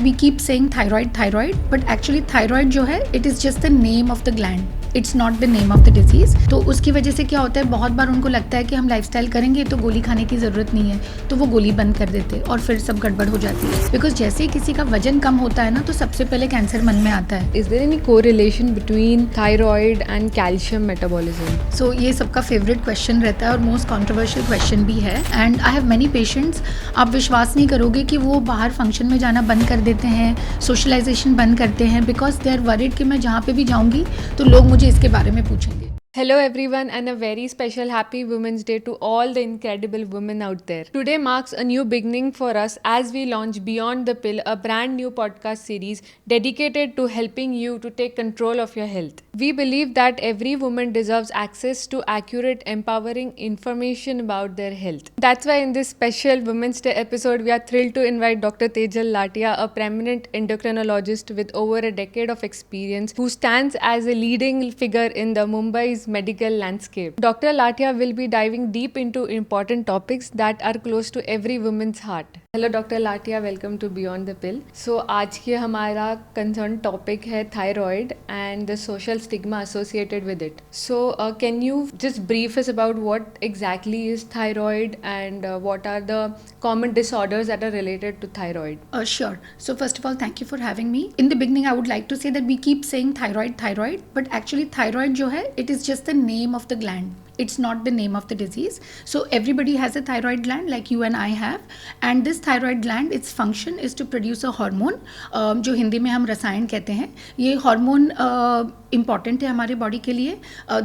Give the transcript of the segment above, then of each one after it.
We keep saying thyroid, but actually thyroid जो है it is just the name of the gland, it's not the name of the disease. तो उसकी वजह से क्या होता है, बहुत बार उनको लगता है कि हम लाइफस्टाइल करेंगे तो गोली खाने की ज़रूरत नहीं है, तो वो गोली बंद कर देते और फिर सब गड़बड़ हो जाती है। बिकॉज जैसे ही किसी का वजन कम होता है ना, तो सबसे पहले कैंसर मन में आता है। Is there any correlation between thyroid and calcium metabolism? सो ये सबका फेवरेट क्वेश्चन रहता है और मोस्ट कॉन्ट्रोवर्शियल क्वेश्चन भी है। And I have many patients, आप विश्वास नहीं करोगे कि वो बाहर फंक्शन में जाना बंद कर देते हैं, सोशलाइजेशन बंद करते हैं, बिकॉज दे आर वरीड कि मैं जहाँ पे भी जाऊँगी तो लोग मुझे इसके बारे में पूछेंगे। Hello everyone and a very special happy Women's Day to all the incredible women out there. Today marks a new beginning for us as we launch Beyond the Pill, a brand new podcast series dedicated to helping you to take control of your health. We believe that every woman deserves access to accurate, empowering information about their health. That's why in this special Women's Day episode, we are thrilled to invite Dr. Tejal Latia, a prominent endocrinologist with over a decade of experience who stands as a leading figure in the Mumbai's medical landscape. Dr. Latia will be diving deep into important topics that are close to every woman's heart. Hello Dr. Latia, welcome to Beyond the Pill. So आज के हमारा concern topic है thyroid and the social stigma associated with it. So can you just brief us about what exactly is thyroid and what are the common disorders that are related to thyroid? Sure. So first of all, thank you for having me. In the beginning, I would like to say that we keep saying thyroid, but actually thyroid जो है, it is just the name of the gland. It's not the name of the disease. So everybody has a thyroid gland like you and I have, and this thyroid gland, its function is to produce a hormone, जो हिंदी में हम रसायन कहते हैं। ये hormone important है हमारे body के लिए.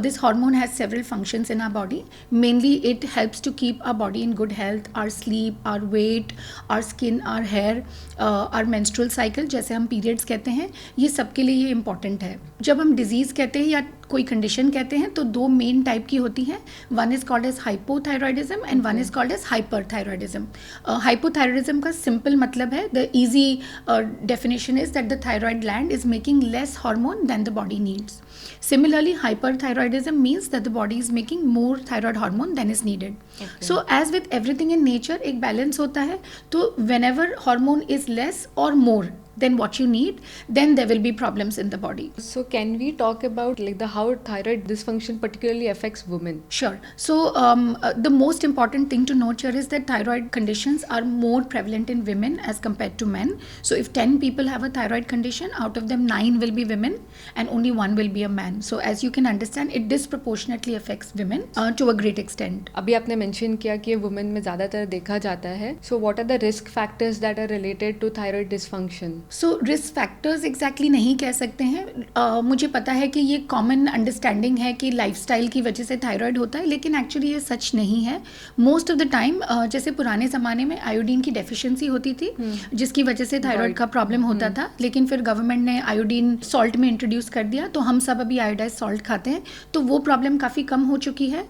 This hormone has several functions in our body. Mainly it helps to keep our body in good health, our sleep, our weight, our skin, our hair, our menstrual cycle, जैसे हम periods कहते हैं, ये सबके लिए ये important है. जब हम disease कहते हैं या कोई कंडीशन कहते हैं तो दो मेन टाइप की होती हैं. One is called as hypothyroidism and one is called as hyperthyroidism. Hypothyroidism का सिंपल मतलब है, the easy definition is that the thyroid gland is making less hormone than the body needs. Similarly, hyperthyroidism means that the body is making more thyroid hormone than is needed. Okay. So as with everything in nature, एक balance होता है. तो whenever hormone is less or more than what you need, then there will be problems in the body. So can we talk about like how thyroid dysfunction particularly affects women? Sure. So the most important thing to note here is that thyroid conditions are more prevalent in women as compared to men. So if 10 people have a thyroid condition, out of them 9 will be women and only 1 will be a man. So as you can understand, it disproportionately affects women to a great extent. अभी आपने mention किया कि women में ज़्यादातर देखा जाता है. So what are the risk factors that are related to thyroid dysfunction? So risk factors exactly नहीं कह सकते हैं. मुझे पता है कि ये कॉमन अंडरस्टैंडिंग है कि लाइफस्टाइल की वजह से थायराइड होता है, लेकिन एक्चुअली ये सच नहीं है. मोस्ट ऑफ द टाइम जैसे पुराने ज़माने में आयोडीन की डेफिशिएंसी होती थी, जिसकी वजह से थायराइड का प्रॉब्लम होता था, लेकिन फिर गवर्नमेंट ने आयोडीन सॉल्ट में इंट्रोड्यूस कर दिया, तो हम सब अभी आयोडाइज सॉल्ट खाते हैं, तो वो प्रॉब्लम काफ़ी कम हो चुकी है.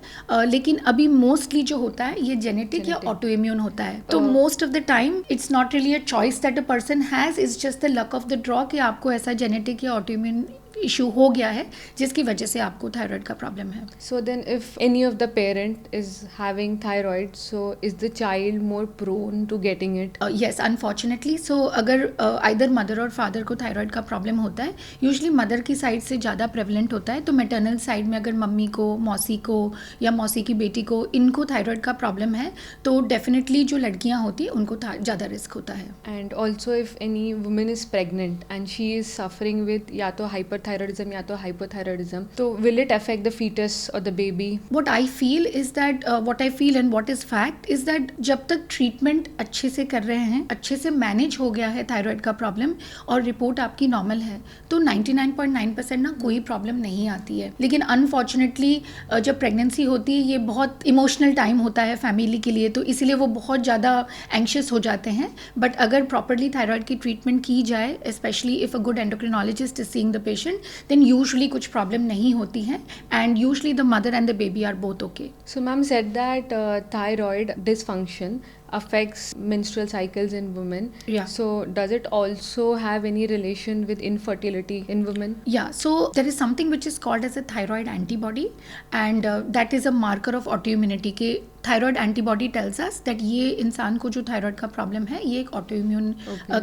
लेकिन अभी मोस्टली जो होता है ये जेनेटिक या ऑटो इम्यून होता है. तो most of the time it's not really a choice that a person has, is just the luck of the draw कि आपको ऐसा जेनेटिक या ऑटोइम्यून इशू हो गया है जिसकी वजह से आपको थायराइड का प्रॉब्लम है. So then if any of the parent is having thyroid, so is the child more prone to getting it? Yes, unfortunately. So अगर either mother और father को थायराइड का प्रॉब्लम होता है, यूजली मदर की side से ज़्यादा प्रेवलेंट होता है. तो मैटरनल साइड में अगर मम्मी को, मौसी को या मौसी की बेटी को, इनको थायराइड का प्रॉब्लम है, तो डेफिनेटली जो लड़कियाँ होती हैं उनको ज़्यादा रिस्क होता है. And also if any woman is pregnant and she is suffering with या तो hyperthyroidism या तो hypothyroidism, तो will it affect the fetus or the baby? What I feel and what is fact is that जब तक treatment अच्छे से कर रहे हैं, अच्छे से मैनेज हो गया है थायराइड का प्रॉब्लम और रिपोर्ट आपकी नॉर्मल है, तो 99.9% ना कोई प्रॉब्लम नहीं आती है. लेकिन अनफॉर्चुनेटली जब प्रेगनेंसी होती है, ये बहुत इमोशनल टाइम होता है फैमिली के लिए, तो इसीलिए वो बहुत ज़्यादा एंक्शियस हो जाते हैं. बट अगर प्रॉपरली थायराइड की ट्रीटमेंट की जाए, specially if a good endocrinologist is seeing the patient, condition, then usually कुछ प्रॉब्लम नहीं होती है and usually the mother and the baby are both okay. So, ma'am said that thyroid dysfunction affects menstrual cycles in women. Yeah. So, does it also have any relation with infertility in women? Yeah, so there is something which is called as a thyroid antibody, and that is a marker of autoimmunity. के thyroid antibody tells us that ये इंसान को जो thyroid का problem है ये एक autoimmune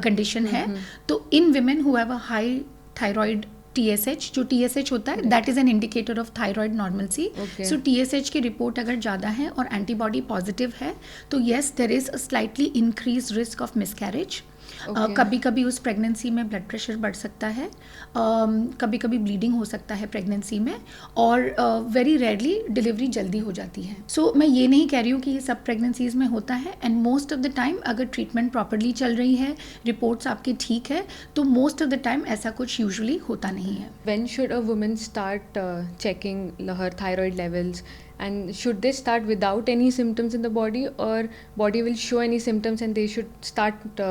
condition है. तो in women who have a high thyroid TSH, जो TSH होता है that is an indicator of thyroid normalcy. Okay. So TSH की रिपोर्ट अगर ज़्यादा है और एंटीबॉडी पॉजिटिव है तो yes there is a slightly increased risk of miscarriage. Okay. कभी कभी उस प्रेगनेंसी में ब्लड प्रेशर बढ़ सकता है, कभी कभी ब्लीडिंग हो सकता है प्रेगनेंसी में, और वेरी रेयरली डिलीवरी जल्दी हो जाती है. सो मैं ये नहीं कह रही हूँ कि ये सब प्रेगनेंसीज में होता है, and most of the time अगर ट्रीटमेंट प्रॉपरली चल रही है, रिपोर्ट्स आपकी ठीक है, तो मोस्ट ऑफ द टाइम ऐसा कुछ यूजुअली होता नहीं है. When should a woman start checking her thyroid levels? And should they start without any symptoms in the body, or body will show any symptoms and they should start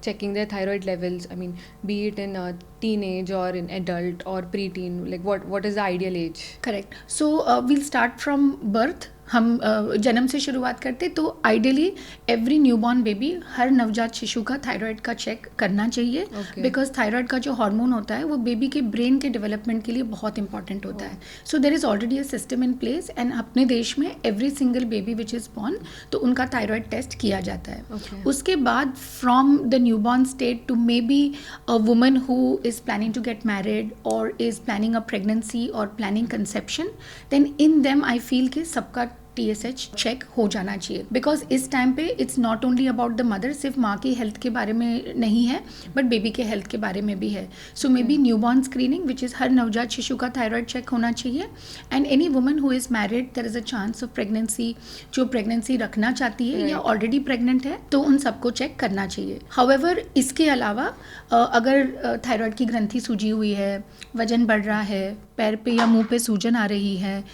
checking their thyroid levels? I mean, be it in a teenage or in adult or preteen, like what is the ideal age? Correct. So we'll start from birth. हम जन्म से शुरुआत करते तो ideally every newborn baby, हर नवजात शिशु का थायराइड का चेक करना चाहिए, बिकॉज थायराइड का जो हार्मोन होता है वो बेबी के ब्रेन के डेवलपमेंट के लिए बहुत इंपॉर्टेंट होता है. So there is already a system in place, and अपने देश में every single baby which is born तो उनका थायराइड टेस्ट किया जाता है. उसके बाद from the newborn state to maybe a woman who is planning to get married और इज़ प्लानिंग अ प्रेगनेंसी और planning conception, then in them I feel कि सबका TSH चेक हो जाना चाहिए, बिकॉज इस टाइम पे it's not only about the mother, सिर्फ माँ की हेल्थ के बारे में नहीं है बट बेबी के हेल्थ के बारे में भी है. So maybe newborn screening which is हर नवजात शिशु का थायराइड चेक होना चाहिए, and any woman who is married there is a chance of pregnancy, जो प्रेगनेंसी रखना चाहती है या ऑलरेडी प्रेग्नेंट है तो उन सबको चेक करना चाहिए. हाउएवर इसके अलावा अगर थायराइड की ग्रंथि सूजी हुई है, वजन बढ़ रहा है, पैर पे या मुंह पे सूजन आ रही है,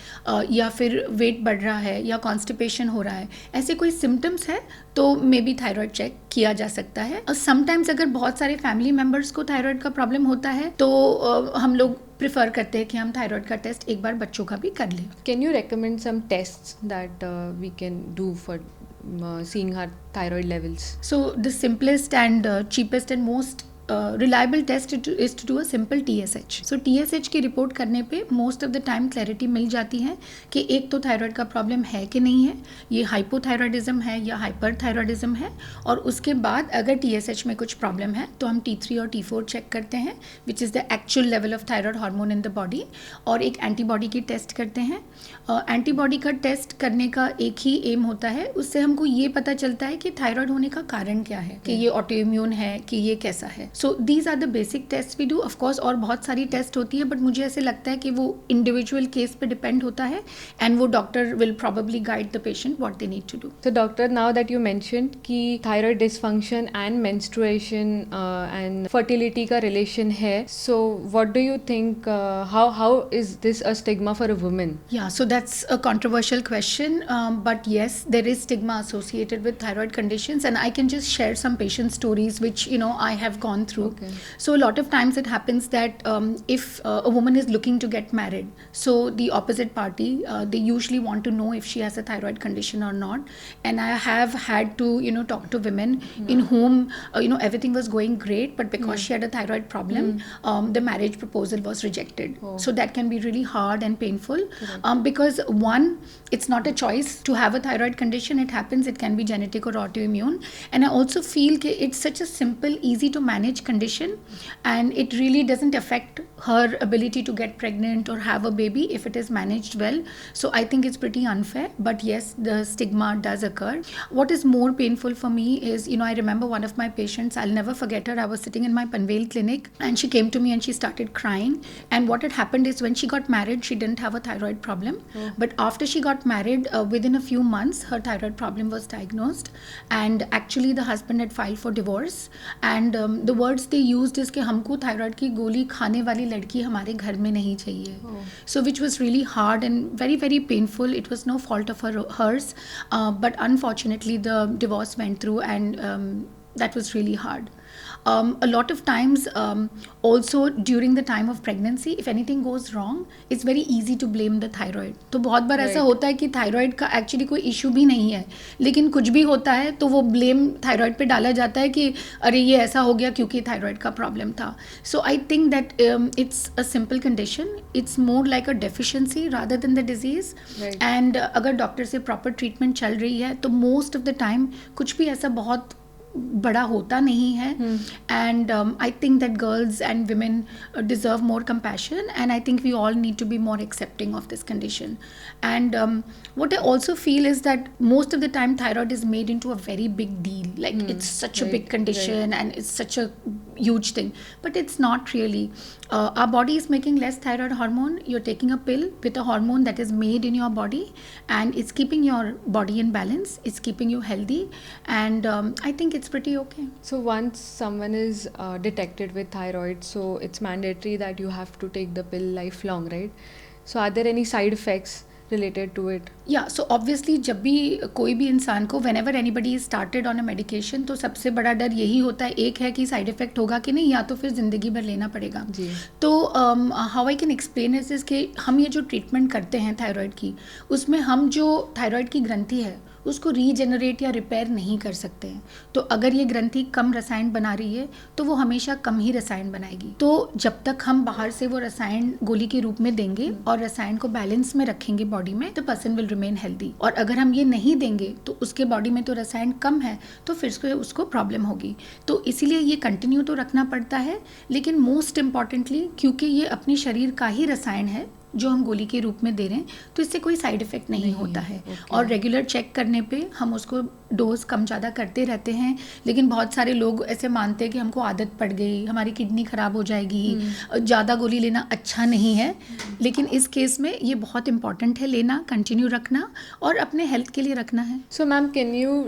या फिर वेट बढ़ रहा है या कॉन्स्टिपेशन हो रहा है, ऐसे कोई सिम्टम्स है तो मे बी थायराइड चेक किया जा सकता है. और समटाइम्स अगर बहुत सारे फैमिली मेम्बर्स को थायराइड का प्रॉब्लम होता है तो हम लोग प्रिफर करते हैं कि हम थायराइड का टेस्ट एक बार बच्चों का भी कर लें. Can you recommend some tests that we can do for seeing our thyroid levels? So the simplest and cheapest and most reliable test is to do a simple TSH. सो TSH की report करने पे most of the time clarity मिल जाती है कि एक तो थायराइड का प्रॉब्लम है कि नहीं है, ये हाइपोथायरॉयडिज्म है या हाइपरथायरॉयडिज्म है, और उसके बाद अगर TSH में कुछ प्रॉब्लम है तो हम T3 और T4 चेक करते हैं which is the actual level of thyroid hormone in the body, और एक एंटीबॉडी की टेस्ट करते हैं. एंटीबॉडी का टेस्ट करने का एक ही एम होता है, उससे हमको ये पता चलता है कि थायराइड होने का कारण क्या है, कि ये ऑटोइम्यून है कि ये कैसा है. So these are the basic test we do. Of course और बहुत सारी टेस्ट होती है, बट मुझे ऐसे लगता है कि वो इंडिविजुअल केस पे डिपेंड होता है, एंड वो doctor will probably guide the patient what they need to do. So doctor, now that you mentioned कि thyroid dysfunction and menstruation and fertility का relation है, so what do you think, how is this a stigma for a woman? Yeah, so that's a controversial question, but yes, there is stigma associated with thyroid conditions, and I can just share some patient stories which I have gone through. Okay. So a lot of times it happens that if a woman is looking to get married, so the opposite party they usually want to know if she has a thyroid condition or not, and I have had to talk to women in whom everything was going great, but because she had a thyroid problem, the marriage proposal was rejected. So that can be really hard and painful, because one, it's not a choice to have a thyroid condition. It happens, it can be genetic or autoimmune, and I also feel that it's such a simple, easy to manage condition, and it really doesn't affect her ability to get pregnant or have a baby if it is managed well. So I think it's pretty unfair, but yes, the stigma does occur. What is more painful for me is, I remember one of my patients, I'll never forget her. I was sitting in my Panvel clinic and she came to me and she started crying, and what had happened is when she got married, she didn't have a thyroid problem, but after she got married, within a few months, her thyroid problem was diagnosed, and actually the husband had filed for divorce, and the words they used is कि हमको thyroid की गोली खाने वाली लड़की हमारे घर में नहीं चाहिए. So which was really hard and very, very painful. It was no fault of hers, but unfortunately the divorce went through, and that was really hard. A lot of times also during the time of pregnancy, if anything goes wrong, it's very easy to blame the thyroid. तो बहुत बार ऐसा Right. होता है कि thyroid का actually कोई issue भी नहीं है, लेकिन कुछ भी होता है तो वो ब्लेम थायराइड पे डाला जाता है कि अरे ये ऐसा हो गया क्योंकि थायराइड का प्रॉब्लम था. So I think that it's a simple condition, it's more like a deficiency rather than the disease. Right. And अगर डॉक्टर से प्रॉपर ट्रीटमेंट चल रही है तो मोस्ट ऑफ द टाइम कुछ भी ऐसा बहुत बड़ा होता नहीं है. And I think that girls and women deserve more compassion, and I think we all need to be more accepting of this condition. And what I also feel is that most of the time thyroid is made into a very big deal, like it's such a Right, big condition and it's such a huge thing, but it's not really. Our body is making less thyroid hormone. You're taking a pill with a hormone that is made in your body, and it's keeping your body in balance, it's keeping you healthy, and I think it's pretty okay. So once someone is detected with thyroid, so it's mandatory that you have to take the pill lifelong, right? So are there any side effects related to it? या so obviously जब भी कोई भी इंसान को when ever anybody started on a medication, तो सबसे बड़ा डर यही होता है, एक है कि साइड इफेक्ट होगा कि नहीं, या तो फिर ज़िंदगी भर लेना पड़ेगा. जी. तो how I can explain is कि हम ये जो ट्रीटमेंट करते हैं थायराइड की, उसमें हम जो थायराइड की ग्रंथि है उसको रीजनरेट या रिपेयर नहीं कर सकते हैं. तो अगर ये ग्रंथि कम रसायन बना रही है तो वो हमेशा कम ही रसायन बनाएगी. तो जब तक हम बाहर से वो रसायन गोली के रूप में देंगे और रसायन को बैलेंस में रखेंगे बॉडी में, तो पर्सन विल रिमेन हेल्दी. और अगर हम ये नहीं देंगे तो उसके बॉडी में तो रसायन कम है, तो फिर उसको प्रॉब्लम होगी. तो इसीलिए ये कंटिन्यू तो रखना पड़ता है, लेकिन मोस्ट इम्पॉर्टेंटली क्योंकि ये अपने शरीर का ही रसायन है जो हम गोली के रूप में दे रहे हैं, तो इससे कोई साइड इफेक्ट नहीं होता है. और रेगुलर चेक करने पे हम उसको डोज कम ज़्यादा करते रहते हैं. लेकिन बहुत सारे लोग ऐसे मानते हैं कि हमको आदत पड़ गई, हमारी किडनी ख़राब हो जाएगी, ज़्यादा गोली लेना अच्छा नहीं है. लेकिन इस केस में ये बहुत इंपॉर्टेंट है लेना, कंटिन्यू रखना और अपने हेल्थ के लिए रखना है. So ma'am, can you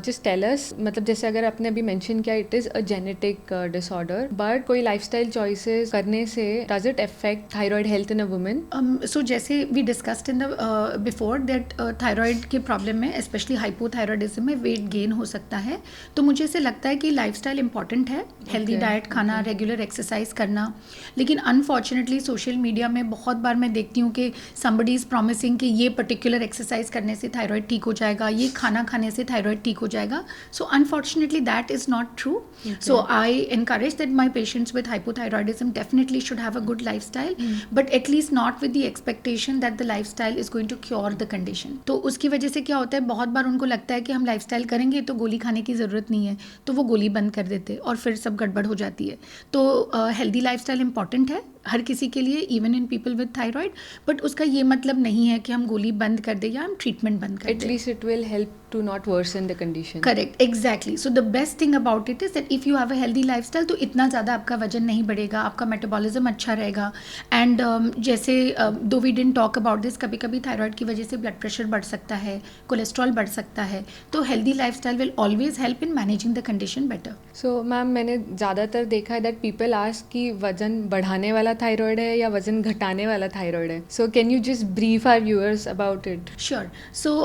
just tell us, मतलब जैसे अगर आपने अभी मेंशन किया it is a genetic disorder, but कोई लाइफस्टाइल चॉइसेस करने से does it affect thyroid health in a woman? So जैसे we discussed in the before that thyroid के प्रॉब्लम में, स्पेशली हाइपोथायराइडिज्म में वेट गेन हो सकता है. तो मुझे ऐसे लगता है कि लाइफस्टाइल इंपॉर्टेंट है, हेल्दी डाइट खाना, रेगुलर एक्सरसाइज करना. लेकिन अनफॉर्चुनेटली सोशल मीडिया में बहुत बार मैं देखती हूँ कि समबडी इज़ प्रॉमिसिंग कि ये पर्टिकुलर एक्सरसाइज करने से थायराइड ठीक हो जाएगा, ये खाना खाने से थायराइड ठीक हो जाएगा. So unfortunately that is not true. So I encourage that my patients with hypothyroidism definitely should have a good lifestyle, but at least not with the expectation that the lifestyle is going to cure the condition. तो उसकी वजह से क्या होता है, बहुत बार उनको लगता है कि हम लाइफस्टाइल करेंगे तो गोली खाने की ज़रूरत नहीं है, तो वो गोली बंद कर देते और फिर सब गड़बड़ हो जाती है. तो हेल्दी लाइफस्टाइल इंपॉर्टेंट है हर किसी के लिए, even in people with thyroid, but उसका ये मतलब नहीं है कि हम गोली बंद कर दें या हम ट्रीटमेंट बंद कर दें. At least it will help to not worsen the condition. Correct, exactly. So the best thing about it is that if you have a healthy lifestyle तो इतना ज़्यादा आपका वजन नहीं बढ़ेगा, आपका मेटाबॉलिज्म अच्छा रहेगा. एंड जैसे दो we didn't talk about this, कभी कभी थायराइड की वजह से ब्लड प्रेशर बढ़ सकता है, कोलेस्ट्रॉल बढ़ सकता है. तो healthy lifestyle will always help in managing the condition better. So ma'am, मैंने ज़्यादातर देखा है दैट पीपल आस्क कि वजन बढ़ाने वाला थायराइड है या वजन घटाने वाला थायराइड है. So can you just brief our viewers about it? Sure. So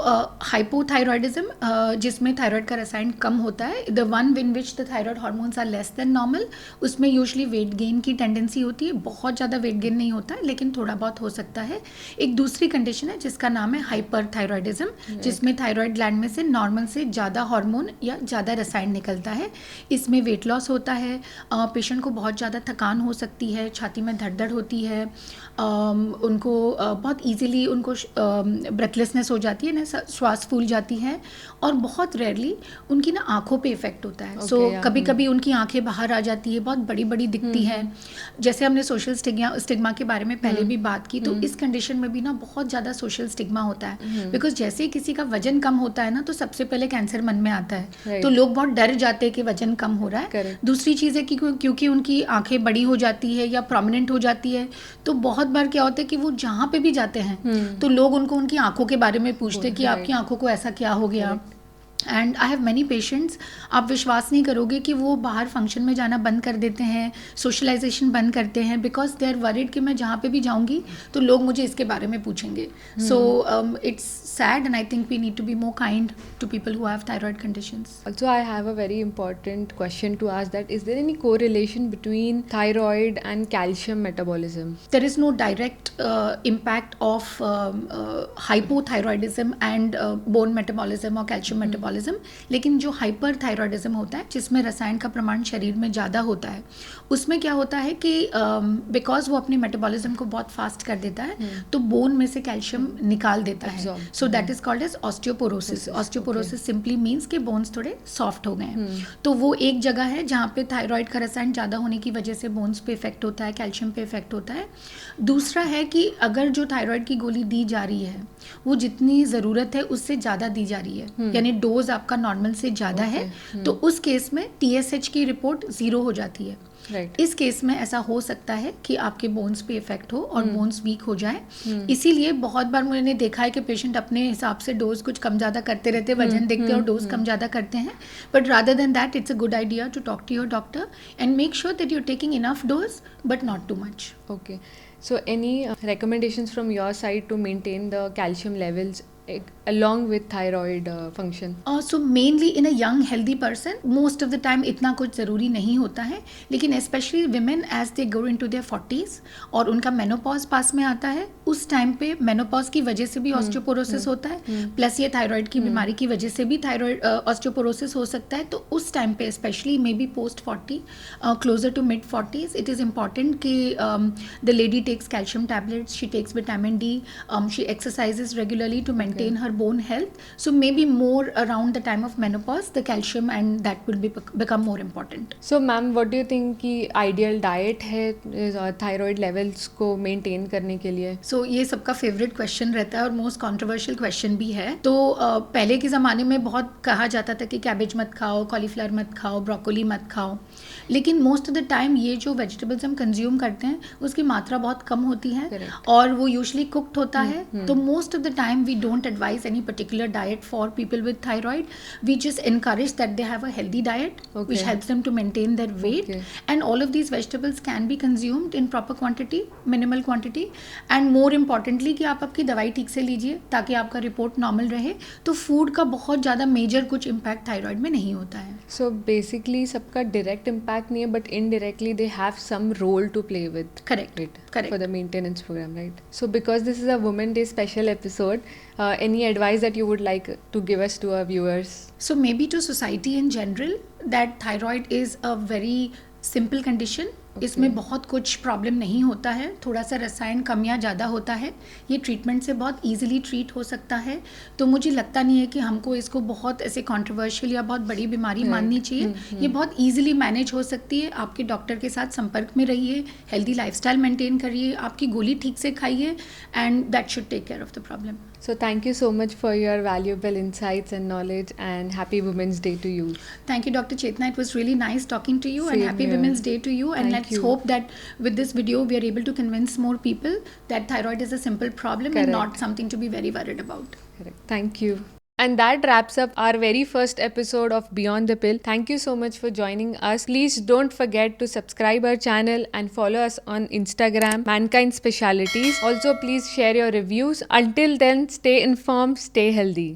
hypothyroidism जिसमें थायराइड का रसायन कम होता है, the one in which the thyroid hormones are less than normal, उसमें यूजुअली वेट गेन की टेंडेंसी होती है. बहुत ज़्यादा वेट गेन नहीं होता है, लेकिन थोड़ा बहुत हो सकता है. एक दूसरी कंडीशन है जिसका नाम है हाइपरथायराइडिज्म, जिसमें थायराइड ग्लैंड में से नॉर्मल से ज़्यादा हार्मोन या ज़्यादा रसायन निकलता है. इसमें वेट लॉस होता है, पेशेंट को बहुत ज़्यादा थकान हो सकती है, छाती में धड़धड़ होती है, उनको बहुत ईजीली उनको ब्रेथलेसनेस हो जाती है ना, श्वास फूल जाती है, और बहुत रेयरली उनकी ना आँखों पे इफेक्ट होता है. सो कभी कभी उनकी आँखें बाहर आ जाती है, बहुत बड़ी बड़ी दिखती है. जैसे हमने सोशल स्टिग्मा के बारे में पहले भी बात की, तो इस कंडीशन में भी ना बहुत ज़्यादा सोशल स्टिग्मा होता है. बिकॉज जैसे ही किसी का वजन कम होता है ना, तो सबसे पहले कैंसर मन में आता है. तो लोग बहुत डर जाते हैं कि वजन कम हो रहा है. दूसरी चीज़ है कि क्योंकि उनकी आँखें बड़ी हो जाती है या प्रोमिनेंट हो जाती है, तो बहुत बार क्या होता है कि वो जहाँ पे भी जाते हैं तो लोग उनकी आंखों के बारे में पूछते हैं कि आपकी आंखों को ऐसा क्या हो गया. And I have many patients, आप विश्वास नहीं करोगे कि वो बाहर फंक्शन में जाना बंद कर देते हैं, सोशलाइजेशन बंद करते हैं, बिकॉज दे आर वरीड कि मैं जहाँ पे भी जाऊँगी तो लोग मुझे इसके बारे में पूछेंगे. So it's sad and I think we need to be more kind to people who have thyroid conditions. Also, I have a very important question to ask, that is there any correlation between thyroid and calcium metabolism? There is no direct impact of hypothyroidism and bone metabolism और calcium metabolism. लेकिन जो hyperthyroidism होता है जिसमें रसायन का प्रमाण शरीर में ज़्यादा होता है, उसमें क्या होता है कि बिकॉज वो अपने मेटाबॉलिज्म को बहुत फास्ट कर देता है तो बोन में से कैल्शियम निकाल देता है. So that is called as osteoporosis. Osteoporosis simply means कि बोन्स थोड़े सॉफ्ट हो गए हैं. तो वो एक जगह है जहाँ पे थायराइड का रसायन ज़्यादा होने की वजह से बोन्स पे इफेक्ट होता है, कैल्शियम पे इफेक्ट होता है. दूसरा है कि अगर जो थायराइड की गोली दी जा रही है वो जितनी ज़रूरत है उससे ज़्यादा दी जा रही है, यानी डोज आपका नॉर्मल से ज़्यादा है, तो उस केस में TSH की रिपोर्ट 0 हो जाती है. Right. इस केस में ऐसा हो सकता है कि आपके बोन्स पे इफेक्ट हो और बोन्स वीक हो जाए. इसीलिए बहुत बार मैंने देखा है कि पेशेंट अपने हिसाब से डोज कुछ कम ज़्यादा करते रहते हैं, वजन देखते हैं और डोज कम ज़्यादा करते हैं. But rather than that it's a good idea to talk to your doctor and make sure that you are taking enough dose but not too much. Okay. So, any recommendations from your side to maintain the calcium levels along with thyroid function? So mainly in a young healthy person most of the time इतना कुछ ज़रूरी नहीं होता है, लेकिन specially women as they go in to their 40s और उनका menopause पास में आता है, उस टाइम पे मेनोपॉज की वजह से भी ऑस्टियोपोरोसिस होता है, प्लस ये थायराइड की बीमारी की वजह से भी थायराइड ऑस्टियोपोरोसिस हो सकता है. तो उस टाइम पे specially maybe post 40 closer to mid 40s it is important कि the lady takes calcium tablets, she takes vitamin D, she exercises regularly to maintain her bone health. So maybe more around the time of menopause, the calcium and that will become more important. So, ma'am, what do you think कि ideal diet है thyroid levels को maintain करने के लिए? So ये सबका favourite question रहता है और मोस्ट कॉन्ट्रोवर्शियल क्वेश्चन भी है. तो पहले के ज़माने में बहुत कहा जाता था कि कैबेज मत खाओ, कॉलीफ्लावर मत खाओ, ब्रोकोली मत खाओ, लेकिन मोस्ट ऑफ द टाइम ये जो वेजिटेबल्स हम कंज्यूम करते हैं उसकी मात्रा बहुत कम होती है. Correct. और वो यूजली कुक्ड होता है. तो most of the time we don't advise any particular diet for people with thyroid. We just encourage that they have a healthy diet which helps them to maintain their weight. And all of these vegetables can be consumed in proper quantity, minimal quantity. And more importantly कि आप आपकी दवाई ठीक से लीजिए ताकि आपका report normal रहे. तो फूड का बहुत ज़्यादा मेजर कुछ इम्पैक्ट थायराइड में नहीं होता है. So, basically सबका direct impact नहीं है, but indirectly they have some role to play with. Correct. Correct. For the maintenance program, right? So, because this is a Women Day special episode, any advice that you would like to give us to our viewers? So maybe to society in general that thyroid is a very simple condition. इसमें बहुत कुछ problem नहीं होता है, थोड़ा सा रसायन कम या ज़्यादा होता है, ये ट्रीटमेंट से बहुत इजीली ट्रीट हो सकता है. तो मुझे लगता नहीं है कि हमको इसको बहुत ऐसे कंट्रोवर्शियल या बहुत बड़ी बीमारी माननी चाहिए. ये बहुत इजीली मैनेज हो सकती है. आपके डॉक्टर के साथ संपर्क में रहिए, हेल्दी लाइफस्टाइल मेंटेन करिए, आपकी गोली ठीक से खाइए and that should take care of the problem. So, thank you so much for your valuable insights and knowledge, and happy Women's Day to you. Thank you, Dr. Chetna. It was really nice talking to you. Same And happy here. Women's Day to you. And Thank let's you. hope that with this video we are able to convince more people that thyroid is a simple problem Correct. and not something to be very worried about. Correct. Thank you. And that wraps up our very first episode of Beyond the Pill. Thank you so much for joining us. Please don't forget to subscribe our channel and follow us on Instagram, Mankind Specialities. Also, please share your reviews. Until then, stay informed, stay healthy.